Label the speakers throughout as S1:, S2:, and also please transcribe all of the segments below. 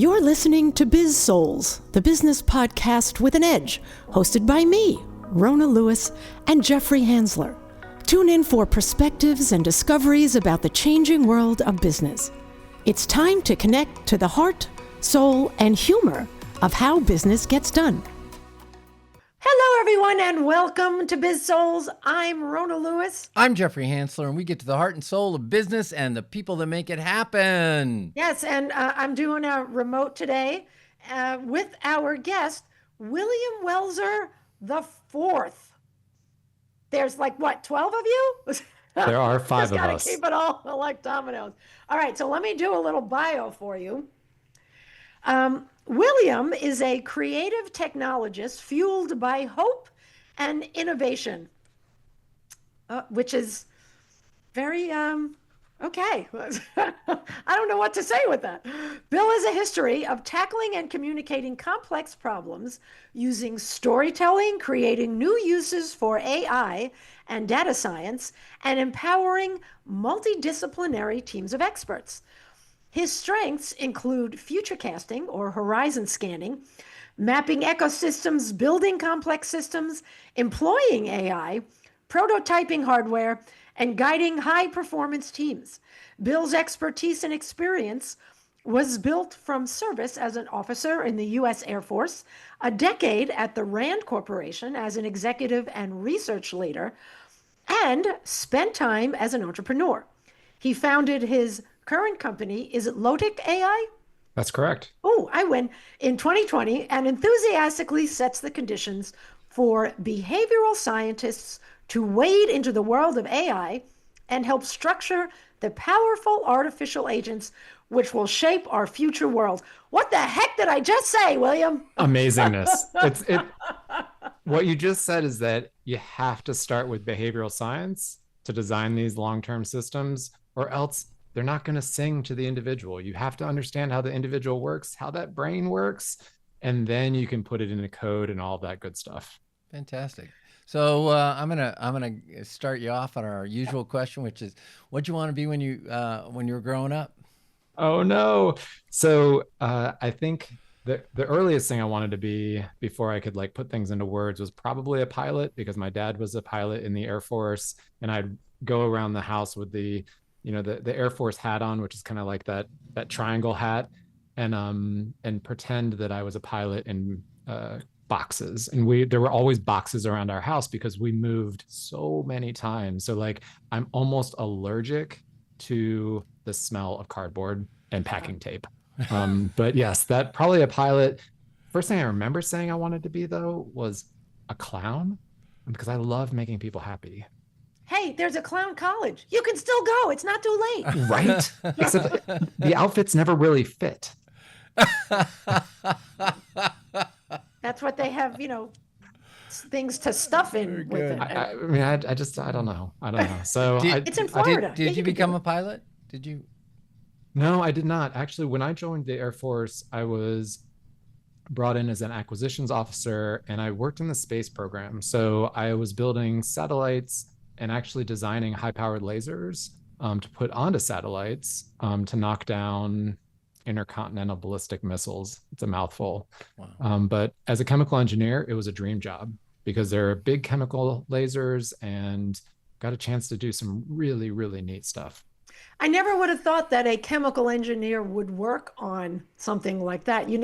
S1: You're listening to Biz-Souls, the business podcast with an edge, hosted by me, Rona Lewis, and Jeffrey Hansler. Tune in for perspectives and discoveries about the changing world of business. It's time to connect to the heart, soul, and humor of how business gets done. Hello, everyone, and welcome to Biz-Souls. I'm Rona Lewis.
S2: I'm Jeffrey Hansler, and we get to the heart and soul of business and the people that make it happen.
S1: Yes, and I'm doing a remote today with our guest, William Welser IV. There's 12 of you?
S3: There are 5 of us.
S1: Just gotta keep it all like dominoes. All right, so let me do a little bio for you. William is a creative technologist fueled by hope and innovation, which is very, okay. I don't know what to say with that. Bill has a history of tackling and communicating complex problems using storytelling, creating new uses for AI and data science, and empowering multidisciplinary teams of experts. His strengths include futurecasting or horizon scanning, mapping ecosystems, building complex systems, employing AI, prototyping hardware, and guiding high-performance teams. Bill's expertise and experience was built from service as an officer in the U.S. Air Force, a decade at the RAND Corporation as an executive and research leader, and spent time as an entrepreneur. He founded his current company, is it Lotic.ai?
S3: That's correct.
S1: Oh, I win. In 2020, and enthusiastically sets the conditions for behavioral scientists to wade into the world of AI and help structure the powerful artificial agents which will shape our future world. What the heck did I just say, William?
S3: Amazingness. What you just said is that you have to start with behavioral science to design these long-term systems, or else they're not going to sing to the individual. You have to understand how the individual works, how that brain works, and then you can put it into code and all of that good stuff.
S2: Fantastic. So I'm gonna start you off on our usual question, which is, what'd you want to be when you were growing up?
S3: Oh no! So I think the earliest thing I wanted to be before I could put things into words was probably a pilot, because my dad was a pilot in the Air Force, and I'd go around the house with the Air Force hat on, which is kind of like that triangle hat, and pretend that I was a pilot in boxes. And there were always boxes around our house because we moved so many times. So I'm almost allergic to the smell of cardboard and packing tape. But yes, that probably a pilot. First thing I remember saying I wanted to be, though, was a clown, because I love making people happy.
S1: Hey, there's a clown college. You can still go. It's not too late.
S3: Right? Except the outfits never really fit.
S1: That's what they have, things to stuff in with it.
S3: I mean, I don't know. So
S1: it's in Florida.
S2: Did you become a pilot? Did you?
S3: No, I did not. Actually, when I joined the Air Force, I was brought in as an acquisitions officer, and I worked in the space program. So I was building satellites and actually designing high-powered lasers to put onto satellites to knock down intercontinental ballistic missiles. It's a mouthful. Wow. But as a chemical engineer, it was a dream job, because they're big chemical lasers, and got a chance to do some really, really neat stuff.
S1: I never would have thought that a chemical engineer would work on something like that. You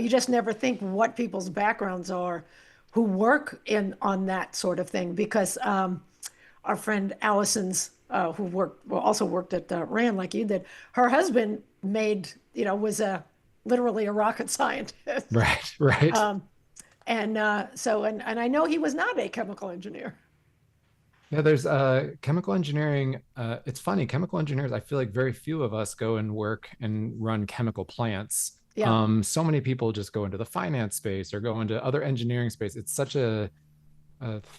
S1: just never think what people's backgrounds are who work on that sort of thing, because our friend Allison's, who also worked at RAND like you did, her husband was literally a rocket scientist.
S3: Right.
S1: And I know he was not a chemical engineer.
S3: Yeah, there's chemical engineering. It's funny, chemical engineers, I feel like very few of us go and work and run chemical plants. Yeah. So many people just go into the finance space or go into other engineering space. It's such a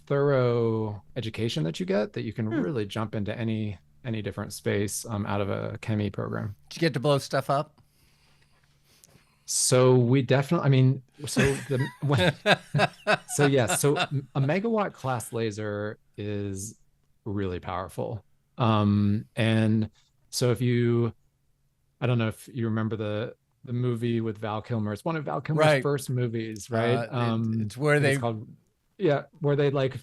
S3: thorough education that you get that you can really jump into any different space out of a chemie program.
S2: Did you get to blow stuff up?
S3: So we definitely, so a megawatt class laser is really powerful. And so I don't know if you remember the the movie with Val Kilmer. It's one of Val Kilmer's first movies, right?
S2: It's where
S3: it's called, where they like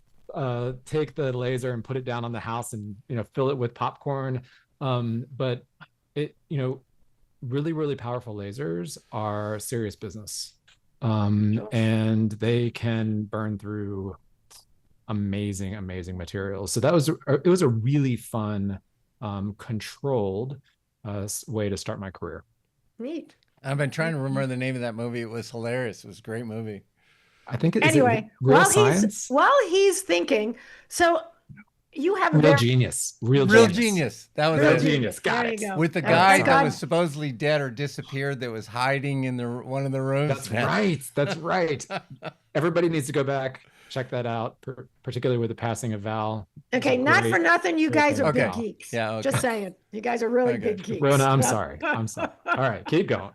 S3: take the laser and put it down on the house and fill it with popcorn. But it really, really powerful lasers are serious business. And they can burn through amazing materials. So it was a really fun, controlled way to start my career.
S1: Neat.
S2: I've been trying to remember the name of that movie. It was hilarious. It was a great movie.
S3: I think
S1: anyway,
S3: Real Science?
S1: while he's thinking, so you have
S3: Real Genius. Real Genius.
S2: That was
S3: Real Genius. Got
S1: there
S3: it.
S1: You go.
S2: With the guy that was supposedly dead or disappeared that was hiding in one of the rooms.
S3: That's right. Everybody needs to go back, check that out, particularly with the passing of Val.
S1: Okay, not for nothing, you guys are big geeks.
S2: Yeah, okay.
S1: Just saying. You guys are really big geeks.
S3: Rona, I'm sorry. All right, keep going.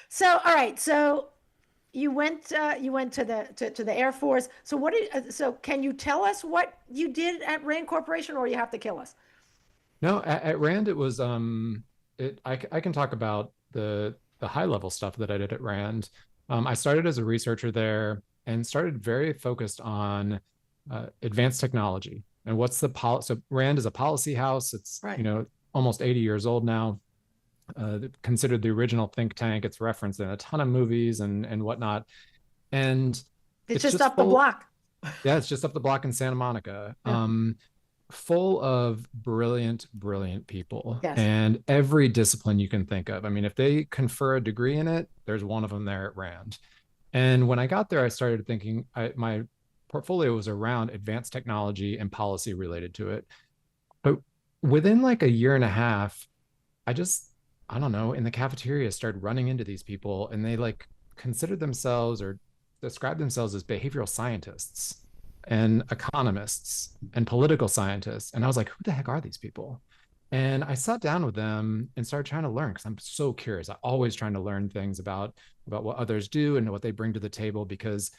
S1: So, all right, so you went to the Air Force. So so can you tell us what you did at Rand Corporation, or you have to kill us?
S3: No, at Rand it was I can talk about the high level stuff that I did at Rand. I started as a researcher there and started very focused on advanced technology and what's the policy. So Rand is a policy house. It's almost 80 years old now. Considered the original think tank. It's referenced in a ton of movies and whatnot. And
S1: it's just up the block.
S3: Yeah, it's just up the block in Santa Monica. Yeah. Full of brilliant people. Yes. And every discipline you can think of. I mean, if they confer a degree in it, there's one of them there at Rand. And when I got there, I started thinking my portfolio was around advanced technology and policy related to it. But within like a year and a half, I don't know, in the cafeteria started running into these people, and they like considered themselves or described themselves as behavioral scientists and economists and political scientists. And I was like, who the heck are these people? And I sat down with them and started trying to learn, because I'm so curious. I'm always trying to learn things about what others do and what they bring to the table, because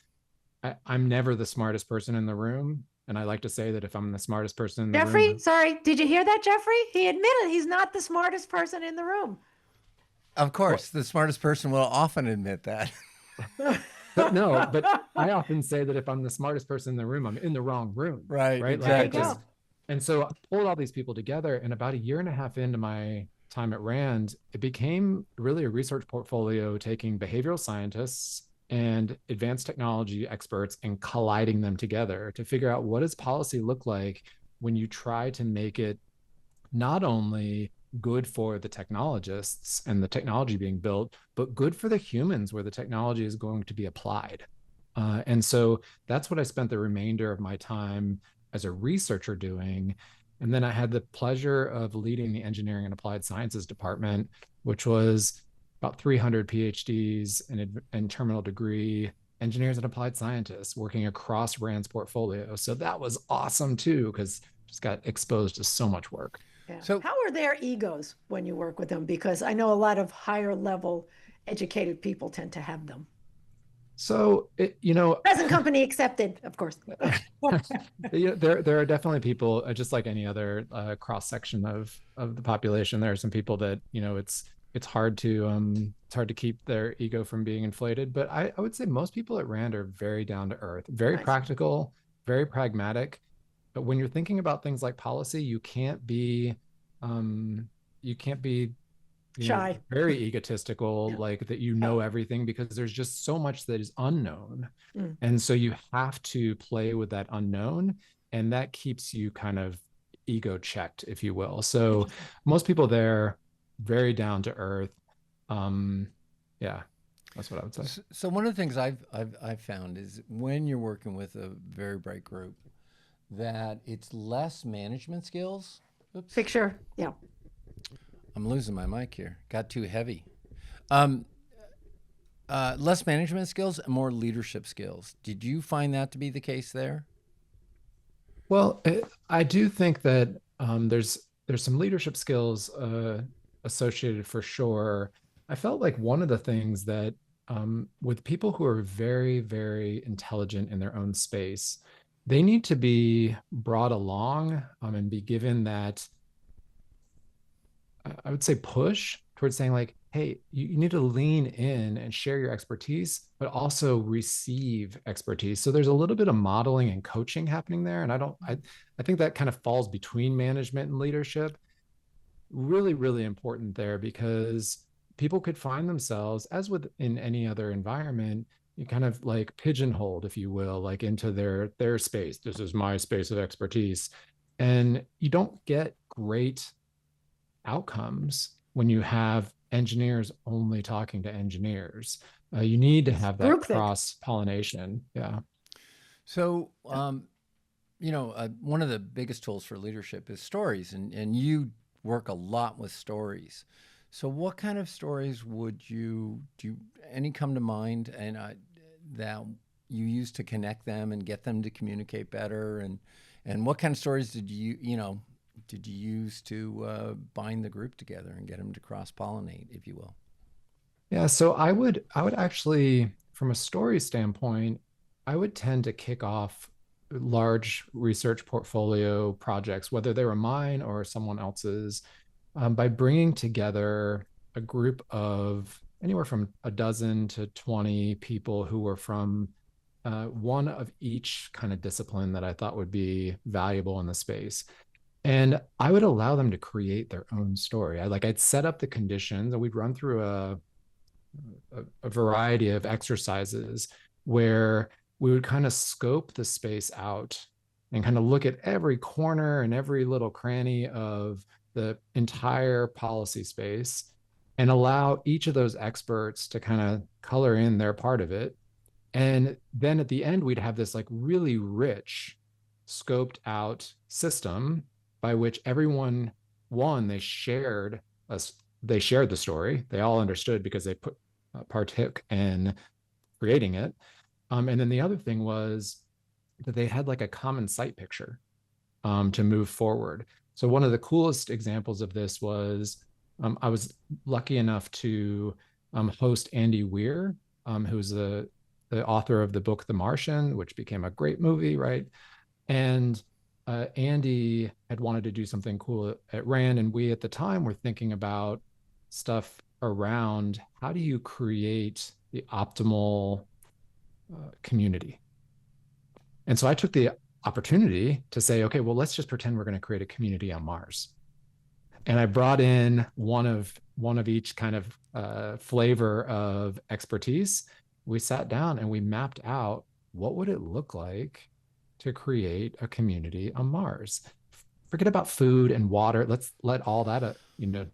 S3: I'm never the smartest person in the room. And I like to say that if I'm the smartest person in the room...
S1: Sorry, did you hear that, Jeffrey? He admitted he's not the smartest person in the room.
S2: Of course, the smartest person will often admit that.
S3: But I often say that if I'm the smartest person in the room, I'm in the wrong room.
S2: Right.
S3: Exactly. And so I pulled all these people together, and about a year and a half into my time at Rand, it became really a research portfolio, taking behavioral scientists and advanced technology experts and colliding them together to figure out, what does policy look like when you try to make it not only good for the technologists and the technology being built, but good for the humans where the technology is going to be applied. And so that's what I spent the remainder of my time as a researcher doing. And then I had the pleasure of leading the engineering and applied sciences department, which was about 300 PhDs and terminal degree engineers and applied scientists working across Rand's portfolio. So that was awesome too, because just got exposed to so much work.
S1: Yeah. So how are their egos when you work with them? Because I know a lot of higher level educated people tend to have them.
S3: So,
S1: present company accepted, of course.
S3: There are definitely people, just like any other cross section of the population. There are some people that, it's hard to keep their ego from being inflated. But I would say most people at Rand are very down to earth, very practical, very pragmatic. But when you're thinking about things like policy, you can't be
S1: shy,
S3: very egotistical, like that everything, because there's just so much that is unknown. And so you have to play with that unknown, and that keeps you kind of ego checked, if you will. So most people there, very down to earth. That's what I would say.
S2: So one of the things I've found is when you're working with a very bright group, that it's less management skills. Oops.
S1: Picture, yeah.
S2: I'm losing my mic here. Got too heavy. Less management skills and more leadership skills. Did you find that to be the case there?
S3: Well, I do think that there's some leadership skills associated for sure. I felt like one of the things that with people who are very, very intelligent in their own space, they need to be brought along and be given that, I would say, push towards saying like, hey, you need to lean in and share your expertise, but also receive expertise. So there's a little bit of modeling and coaching happening there. And I think that kind of falls between management and leadership. Really, really important there, because people could find themselves, as with in any other environment, you kind of like pigeonholed, if you will, like into their space. This is my space of expertise. And you don't get great outcomes when you have engineers only talking to engineers. You need to have that
S1: Groupthink.
S3: cross pollination. Yeah.
S2: So, one of the biggest tools for leadership is stories, and you work a lot with stories. So, what kind of stories any come to mind, and that you use to connect them and get them to communicate better, and what kind of stories did you use to bind the group together and get them to cross pollinate, if you will?
S3: Yeah, so I would actually, from a story standpoint, I would tend to kick off large research portfolio projects, whether they were mine or someone else's, by bringing together a group of anywhere from a dozen to 20 people who were from one of each kind of discipline that I thought would be valuable in the space. And I would allow them to create their own story. I'd set up the conditions, and we'd run through a variety of exercises where we would kind of scope the space out and kind of look at every corner and every little cranny of the entire policy space, and allow each of those experts to kind of color in their part of it. And then at the end, we'd have this like really rich, scoped out system by which everyone, one, they shared the story. They all understood because they partook in creating it. And then the other thing was that they had like a common sight picture to move forward. So one of the coolest examples of this was I was lucky enough to host Andy Weir, who's the author of the book The Martian, which became a great movie, right? And Andy had wanted to do something cool at Rand, and we at the time were thinking about stuff around how do you create the optimal community. And so I took the opportunity to say, okay, well, let's just pretend we're going to create a community on Mars. And I brought in one of each kind of flavor of expertise. We sat down and we mapped out what would it look like to create a community on Mars. Forget about food and water. Let's let all that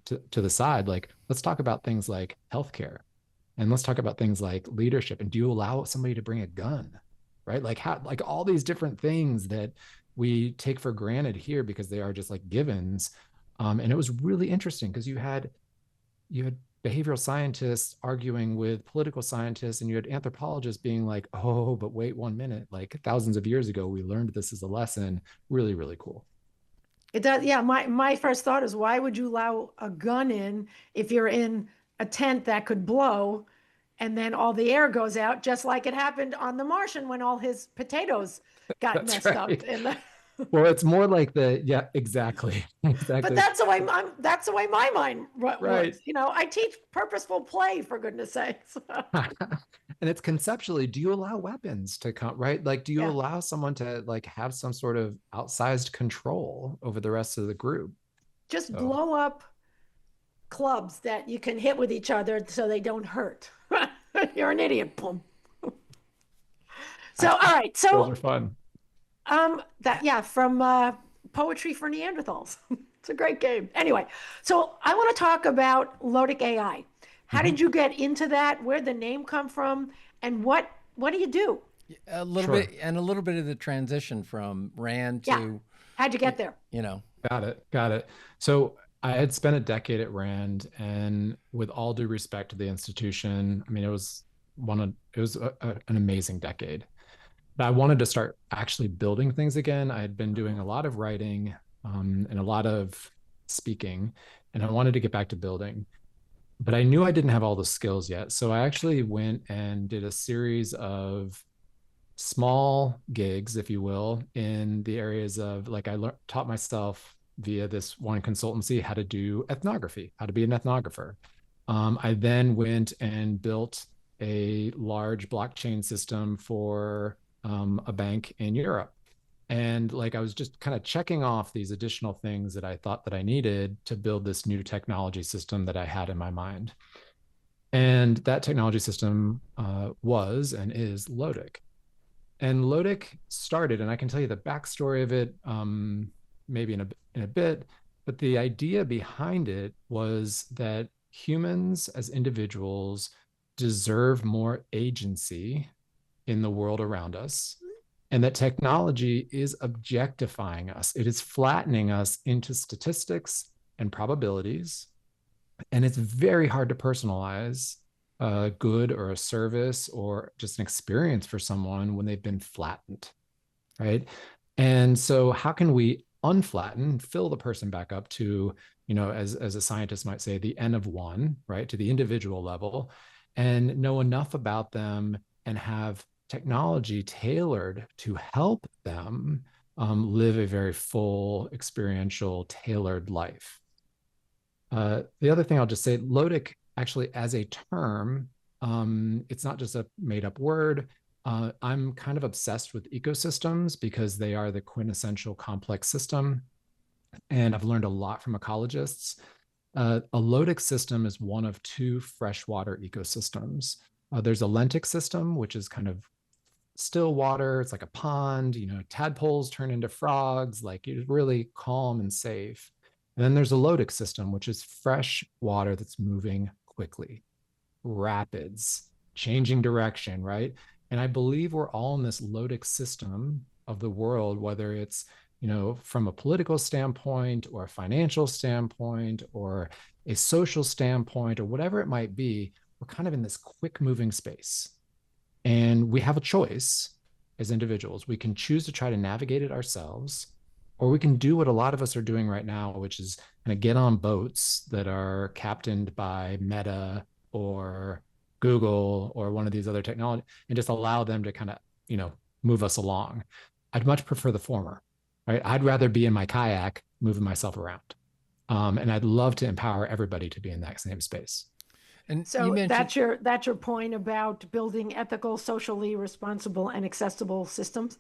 S3: to the side. Like, let's talk about things like healthcare, and let's talk about things like leadership. And do you allow somebody to bring a gun, right? Like all these different things that we take for granted here because they are just like givens. And it was really interesting because you had behavioral scientists arguing with political scientists, and you had anthropologists being like, oh, but wait 1 minute, like thousands of years ago, we learned this as a lesson. Really, really cool.
S1: It does. Yeah. My first thought is, why would you allow a gun in if you're in a tent that could blow and then all the air goes out, just like it happened on The Martian when all his potatoes got messed up in the
S3: Well, it's more like yeah, exactly.
S1: But that's the way my mind works.
S3: Right.
S1: I teach purposeful play, for goodness sakes.
S3: And it's conceptually, do you allow weapons to come, right? Like, do you
S1: Yeah.
S3: allow someone to like have some sort of outsized control over the rest of the group?
S1: Just blow up clubs that you can hit with each other so they don't hurt. You're an idiot. Boom. So, all right. So
S3: those are fun.
S1: From Poetry for Neanderthals. It's a great game. Anyway, so I want to talk about Lotic.ai. How did you get into that? Where'd the name come from? And what do you do?
S2: A little bit, and a little bit of the transition from Rand to.
S1: How'd you get there?
S3: Got it. So I had spent a decade at Rand, and with all due respect to the institution, I mean, it was an amazing decade. But I wanted to start actually building things again. I had been doing a lot of writing and a lot of speaking, and I wanted to get back to building. But I knew I didn't have all the skills yet. So I actually went and did a series of small gigs, if you will, in the areas of like taught myself via this one consultancy how to do ethnography, how to be an ethnographer. I then went and built a large blockchain system for a bank in Europe. And like I was just kind of checking off these additional things that I thought that I needed to build this new technology system that I had in my mind. And that technology system was and is Lotic. And Lotic started, and I can tell you the backstory of it maybe in a bit, but the idea behind it was that humans as individuals deserve more agency in the world around us, and that technology is objectifying us. It is flattening us into statistics and probabilities, and it's very hard to personalize a good or a service or just an experience for someone when they've been flattened, right? And so how can we unflatten, fill the person back up to, as a scientist might say, the N of one, right, to the individual level, and know enough about them and have technology tailored to help them live a very full, experiential, tailored life. The other thing I'll just say, Lotic actually as a term, it's not just a made up word. I'm kind of obsessed with ecosystems because they are the quintessential complex system. And I've learned a lot from ecologists. A Lotic system is one of two freshwater ecosystems. There's a lentic system, which is kind of still water. It's like a pond, tadpoles turn into frogs, like it's really calm and safe. And then there's a Lotic system, which is fresh water that's moving quickly, rapids, changing direction, right? And I believe we're all in this Lotic system of the world, whether it's, from a political standpoint or a financial standpoint or a social standpoint or whatever it might be, we're kind of in this quick moving space. And we have a choice as individuals. We can choose to try to navigate it ourselves, or we can do what a lot of us are doing right now, which is kind of get on boats that are captained by Meta or Google or one of these other technology and just allow them to kind of, move us along. I'd much prefer the former, right? I'd rather be in my kayak moving myself around. And I'd love to empower everybody to be in that same space.
S2: And
S1: so that's your point about building ethical, socially responsible, and accessible systems.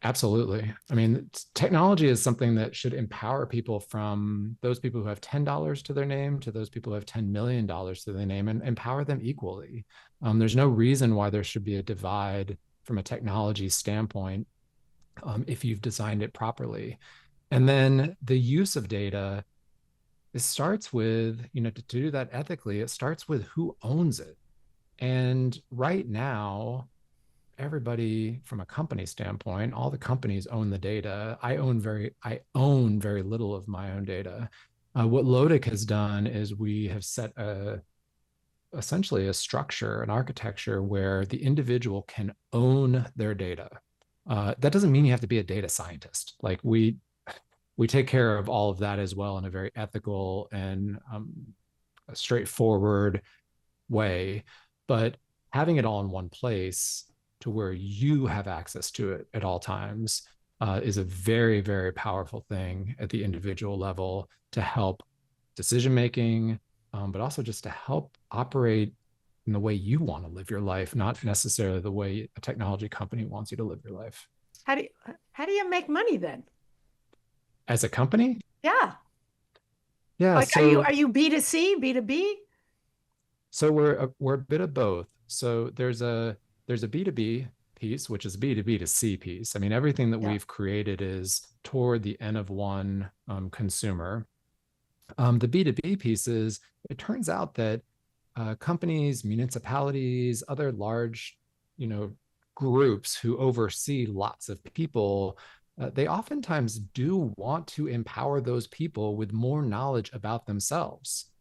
S3: Absolutely. I mean, technology is something that should empower people, from those people who have $10 to their name to those people who have $10 million to their name, and empower them equally. There's no reason why there should be a divide from a technology standpoint if you've designed it properly. And then the use of data, it starts with, to do that ethically, it starts with who owns it. And right now, everybody from a company standpoint, all the companies own the data. I own very little of my own data. What Lotic has done is we have set essentially a structure, an architecture where the individual can own their data. That doesn't mean you have to be a data scientist. Like we take care of all of that as well in a very ethical and straightforward way. But having it all in one place to where you have access to it at all times is a very, very powerful thing at the individual level to help decision making, but also just to help operate in the way you want to live your life, not necessarily the way a technology company wants you to live your life.
S1: How do you make money then?
S3: As a company?
S1: Yeah.
S3: Yeah.
S1: Like,
S3: so,
S1: are you B2C, B2B?
S3: So we're a bit of both. So there's a B2B piece, which is B2B to C piece. I mean, everything that we've created is toward the N of one consumer. The B2B piece is, it turns out that companies, municipalities, other large, groups who oversee lots of people, they oftentimes do want to empower those people with more knowledge about themselves.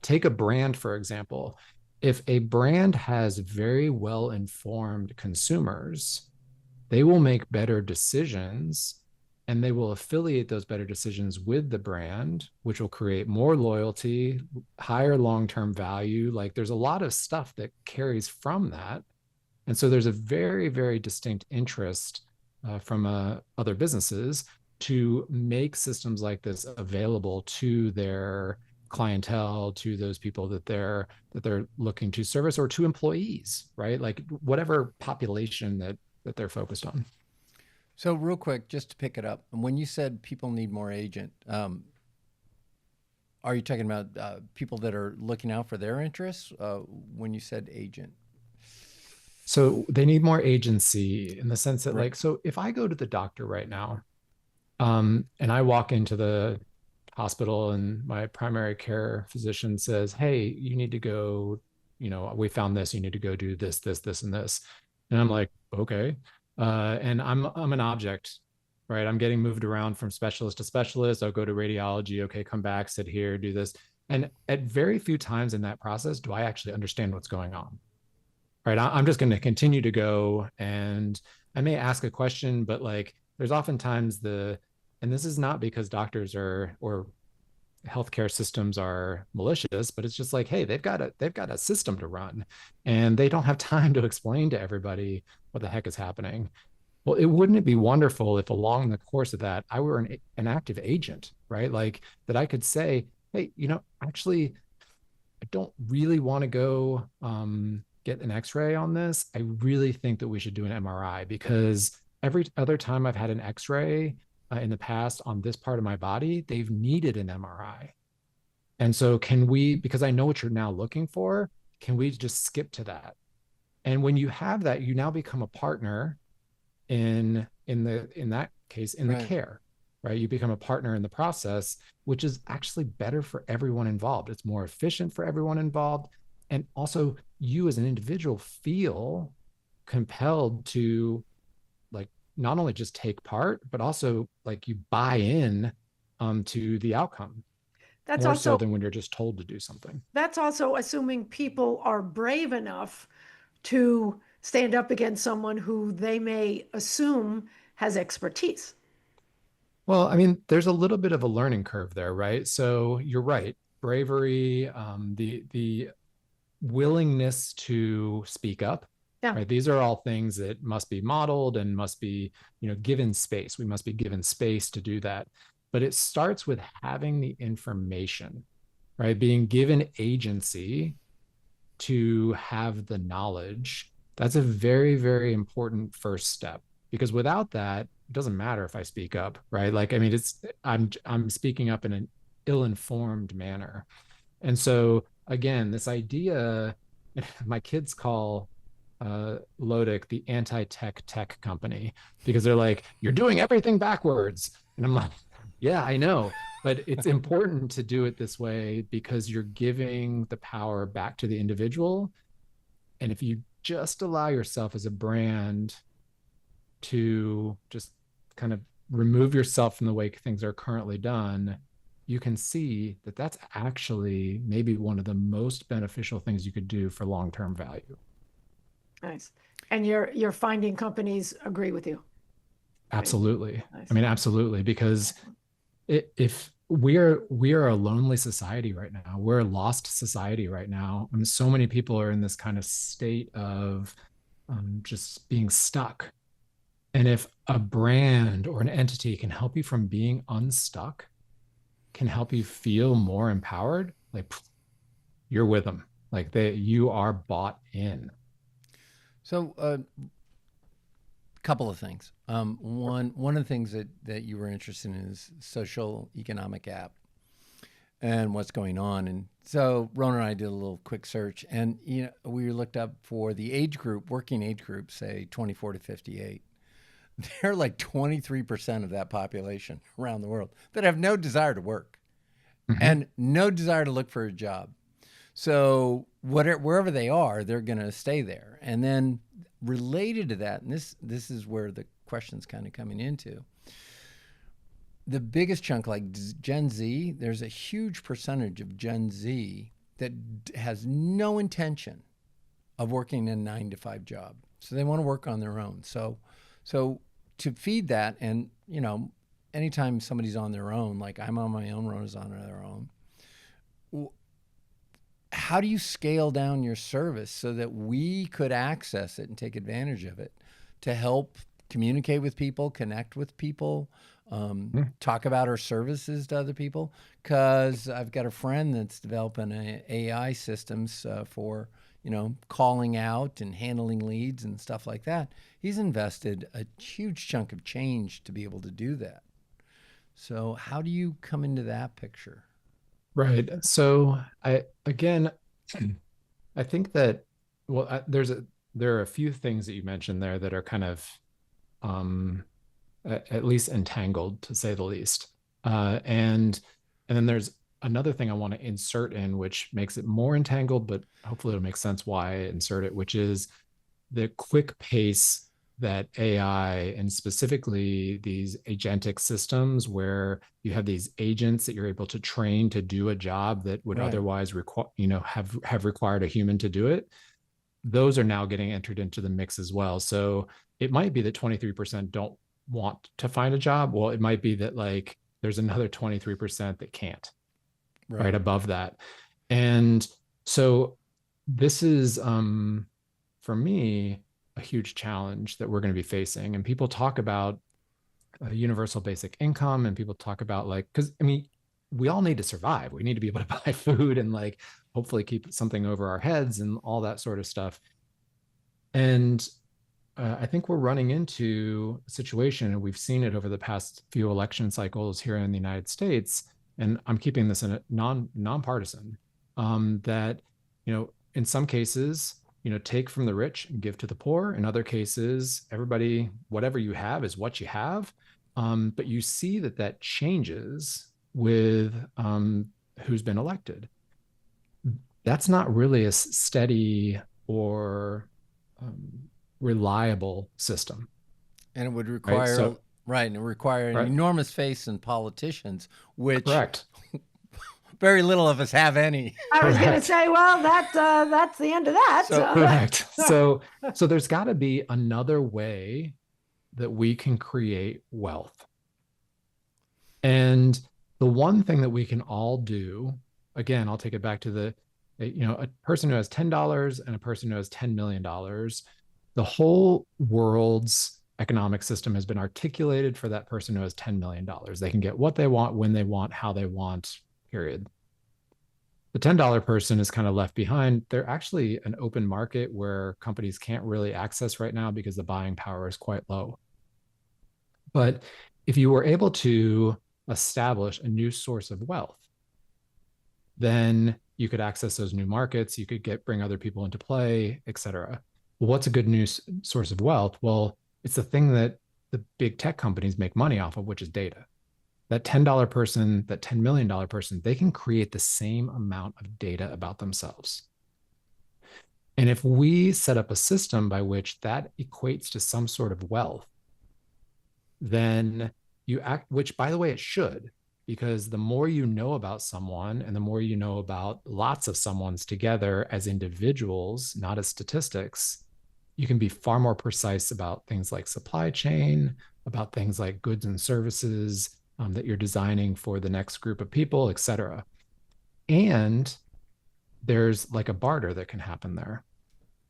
S3: Take a brand, for example. If a brand has very well-informed consumers, they will make better decisions, and they will affiliate those better decisions with the brand, which will create more loyalty, higher long-term value. Like there's a lot of stuff that carries from that. And so there's a very, very distinct interest from other businesses to make systems like this available to their clientele, to those people that they're looking to service, or to employees, right? Like whatever population that they're focused on.
S2: So real quick, just to pick it up, when you said people need more agent, are you talking about people that are looking out for their interests when you said agent?
S3: So they need more agency in the sense that,
S2: Right.
S3: like, so if I go to the doctor right now, and I walk into the hospital and my primary care physician says, "Hey, you need to go, we found this, you need to go do this, this, this, and this." And I'm like, okay. And I'm an object, right? I'm getting moved around from specialist to specialist. I'll go to radiology. Okay, come back, sit here, do this. And at very few times in that process do I actually understand what's going on. Right. I'm just going to continue to go, and I may ask a question, but like there's oftentimes and this is not because doctors or healthcare systems are malicious, but it's just like, hey, they've got a system to run, and they don't have time to explain to everybody what the heck is happening. Well, wouldn't it be wonderful if along the course of that, I were an active agent, right? Like that I could say, hey, actually, I don't really want to go get an x-ray on this. I really think that we should do an MRI, because every other time I've had an x-ray in the past on this part of my body, they've needed an MRI. And so can we, because I know what you're now looking for, can we just skip to that? And when you have that, you now become a partner in that case, in the
S2: Right.
S3: care, right? You become a partner in the process, which is actually better for everyone involved. It's more efficient for everyone involved. And also you as an individual feel compelled to, like, not only just take part, but also like you buy in to the outcome
S1: That's
S3: more so
S1: also
S3: than when you're just told to do something.
S1: that's also assuming people are brave enough to stand up against someone who they may assume has expertise.
S3: Well, I mean, there's a little bit of a learning curve there, right? So you're right. Bravery, the willingness to speak up,
S1: Yeah.
S3: right? These are all things that must be modeled and must be, given space. We must be given space to do that. But it starts with having the information, right? Being given agency to have the knowledge. That's a very, very important first step, because without that, it doesn't matter if I speak up, right? Like, I mean, I'm speaking up in an ill-informed manner. And so again, this idea, my kids call Lotic the anti-tech tech company, because they're like, you're doing everything backwards. And I'm like, yeah, I know, but it's important to do it this way because you're giving the power back to the individual. And if you just allow yourself as a brand to just kind of remove yourself from the way things are currently done, you can see that that's actually maybe one of the most beneficial things you could do for long-term value.
S1: Nice. And you're finding companies agree with you.
S3: Absolutely.
S1: Nice.
S3: I mean, absolutely, because if we are a lonely society right now, we're a lost society right now, and so many people are in this kind of state of just being stuck. And if a brand or an entity can help you from being unstuck, can help you feel more empowered, like you're with them, like you are bought in.
S2: So a couple of things. One of the things that you were interested in is social economic app and what's going on. And so Rona and I did a little quick search, and we looked up for the age group, working age group, say 24 to 58. They're like 23% of that population around the world that have no desire to work and no desire to look for a job. So wherever they are, they're going to stay there. And then related to that, and this is where the question's kind of coming into, the biggest chunk, like Gen Z, there's a huge percentage of Gen Z that has no intention of working a 9-to-5 job. So they want to work on their own. So to feed that, and anytime somebody's on their own, like I'm on my own, Rona's on their own, how do you scale down your service so that we could access it and take advantage of it to help communicate with people, connect with people, talk about our services to other people, because I've got a friend that's developing AI systems for, calling out and handling leads and stuff like that. He's invested a huge chunk of change to be able to do that. So how do you come into that picture?
S3: Right. So I think that, there are a few things that you mentioned there that are kind of at least entangled, to say the least. And then there's another thing I want to insert in, which makes it more entangled, but hopefully it'll make sense why I insert it, which is the quick pace that AI, and specifically these agentic systems where you have these agents that you're able to train to do a job that would otherwise have required a human to do it. Those are now getting entered into the mix as well. So it might be that 23% don't want to find a job. Well, it might be that like there's another 23% that can't, right above that. And so this is, for me, a huge challenge that we're going to be facing. And people talk about a universal basic income, and people talk about because we all need to survive. We need to be able to buy food and hopefully keep something over our heads and all that sort of stuff. And I think we're running into a situation, and we've seen it over the past few election cycles here in the United States. And I'm keeping this in a nonpartisan, that, in some cases, take from the rich and give to the poor. In other cases, everybody, whatever you have is what you have. But you see that changes with who's been elected. That's not really a steady or reliable system.
S2: And it would require, and it require an enormous faith in politicians, which very little of us have any.
S1: I was going to say, well, that's the end of that.
S3: Correct. So there's got to be another way that we can create wealth. And the one thing that we can all do, again, I'll take it back to a person who has $10 and a person who has $10 million. The whole world's economic system has been articulated for that person who has $10 million. They can get what they want, when they want, how they want, period. The $10 person is kind of left behind. They're actually an open market where companies can't really access right now because the buying power is quite low. But if you were able to establish a new source of wealth, then you could access those new markets, you could bring other people into play, et cetera. Well, what's a good new source of wealth? Well, it's the thing that the big tech companies make money off of, which is data. That $10 person, that $10 million person, they can create the same amount of data about themselves. And if we set up a system by which that equates to some sort of wealth, then which by the way, it should, because the more you know about someone and the more you know about lots of someone's together as individuals, not as statistics, you can be far more precise about things like supply chain, about things like goods and services that you're designing for the next group of people, et cetera. And there's a barter that can happen there,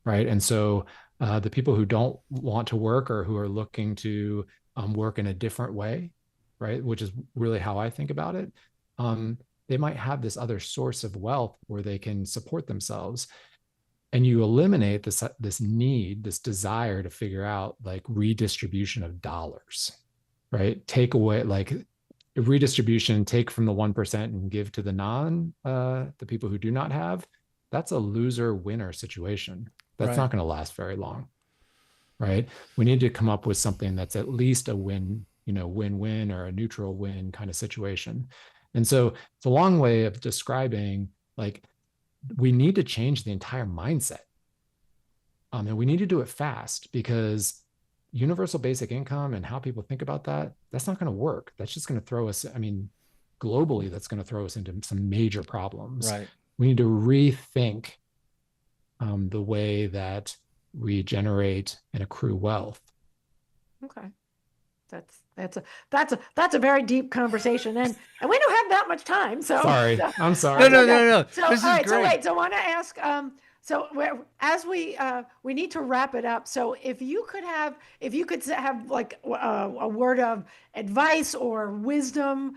S3: right? And so the people who don't want to work or who are looking to work in a different way, right, which is really how I think about it, they might have this other source of wealth where they can support themselves. And you eliminate this need, this desire to figure out redistribution of dollars, right? Take away redistribution, take from the 1% and give to the people who do not have. That's a loser winner situation. That's not going to last very long, right? We need to come up with something that's at least a win-win or a neutral win kind of situation. And so it's a long way of describing we need to change the entire mindset. And we need to do it fast, because universal basic income and how people think about that's not going to work. That's just going to throw us, globally, that's going to throw us into some major problems.
S2: Right.
S3: We need to rethink the way that we generate and accrue wealth.
S1: Okay. That's a very deep conversation, and we don't have that much time. So
S3: I'm sorry.
S2: No.
S1: So,
S2: This is great.
S1: So I want to ask. So as we need to wrap it up. So if you could have like a word of advice or wisdom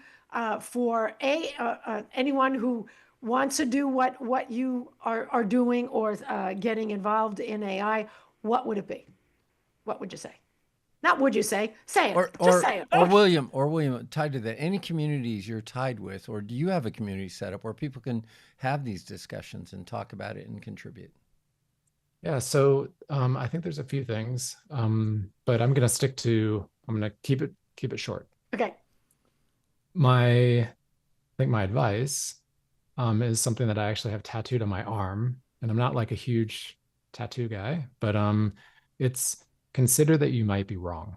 S1: for anyone who wants to do what you are doing or getting involved in AI, what would it be? What would you say? Not would you say? Say it. Just say it.
S2: Or William, tied to that, any communities you're tied with, or do you have a community set up where people can have these discussions and talk about it and contribute?
S3: Yeah, so I think there's a few things, but I'm going to keep it short.
S1: Okay.
S3: I think my advice is something that I actually have tattooed on my arm, and I'm not like a huge tattoo guy, but it's consider that you might be wrong.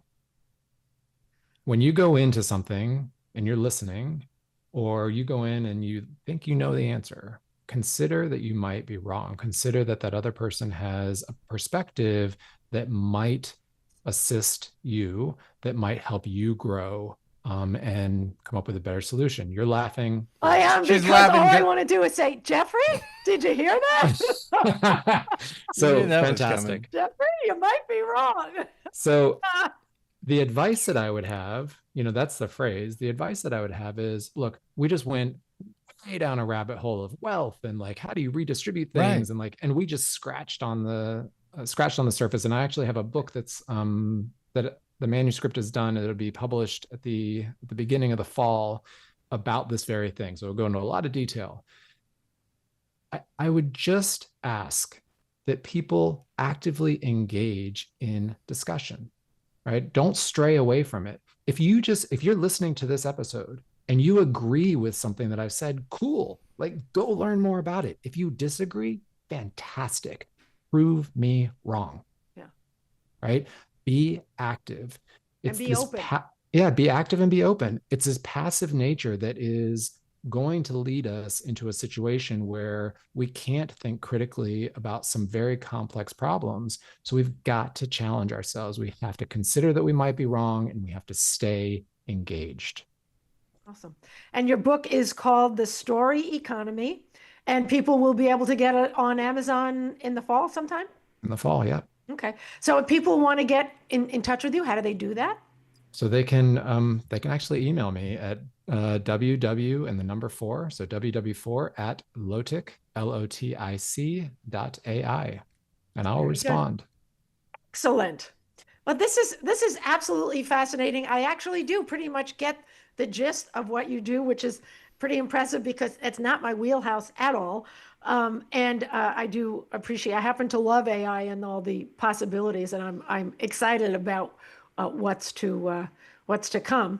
S3: When you go into something and you're listening, or you go in and you think you know the answer, consider that you might be wrong. Consider that other person has a perspective that might assist you, that might help you grow and come up with a better solution. You're laughing.
S1: I am. She's laughing. All I want to do is say, Jeffrey, did you hear that?
S3: So fantastic.
S1: Jeffrey, you might be wrong.
S3: So the advice that I would have, that's the phrase. The advice that I would have is, look, we just went way down a rabbit hole of wealth and like, how do you redistribute things? Right. And we just scratched on the surface. And I actually have a book that's, that the manuscript is done. It'll be published at the beginning of the fall about this very thing. So we'll go into a lot of detail. I would just ask that people actively engage in discussion, right? Don't stray away from it. If you're listening to this episode and you agree with something that I've said, cool, like go learn more about it. If you disagree, fantastic. Prove me wrong.
S1: Yeah.
S3: Right? Be active.
S1: And be open.
S3: Be active and be open. It's this passive nature that is going to lead us into a situation where we can't think critically about some very complex problems. So we've got to challenge ourselves. We have to consider that we might be wrong, and we have to stay engaged.
S1: Awesome. And your book is called The Story Economy, and people will be able to get it on Amazon in the fall sometime?
S3: In the fall, yeah.
S1: Okay. So if people want to get in touch with you, how do they do that?
S3: So they can actually email me at ww and the number 4, so ww4 at Lotic, LOTIC.ai, and I'll respond.
S1: Good. Excellent. Well, this is absolutely fascinating. I actually do pretty much get the gist of what you do, which is pretty impressive because it's not my wheelhouse at all. And I do appreciate. I happen to love AI and all the possibilities, and I'm excited about what's to come.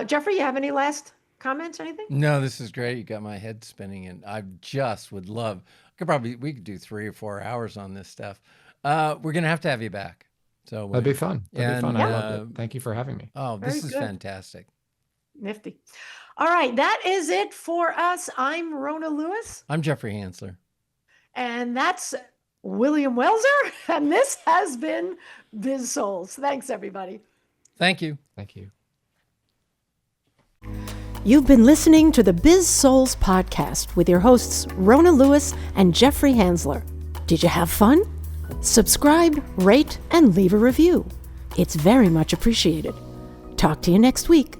S1: Jeffrey, you have any last comments or anything?
S2: No, this is great. You got my head spinning, and I just would love. We could do 3 or 4 hours on this stuff. We're gonna have to have you back. So
S3: that'd be fun. I loved it. Thank you for having me.
S2: Oh, this is fantastic.
S1: Nifty. All right, that is it for us. I'm Rona Lewis.
S2: I'm Jeffrey Hansler.
S1: And that's William Welser. And this has been Biz-Souls. Thanks, everybody.
S2: Thank you.
S3: Thank you.
S4: You've been listening to the Biz-Souls podcast with your hosts, Rona Lewis and Jeffrey Hansler. Did you have fun? Subscribe, rate, and leave a review. It's very much appreciated. Talk to you next week.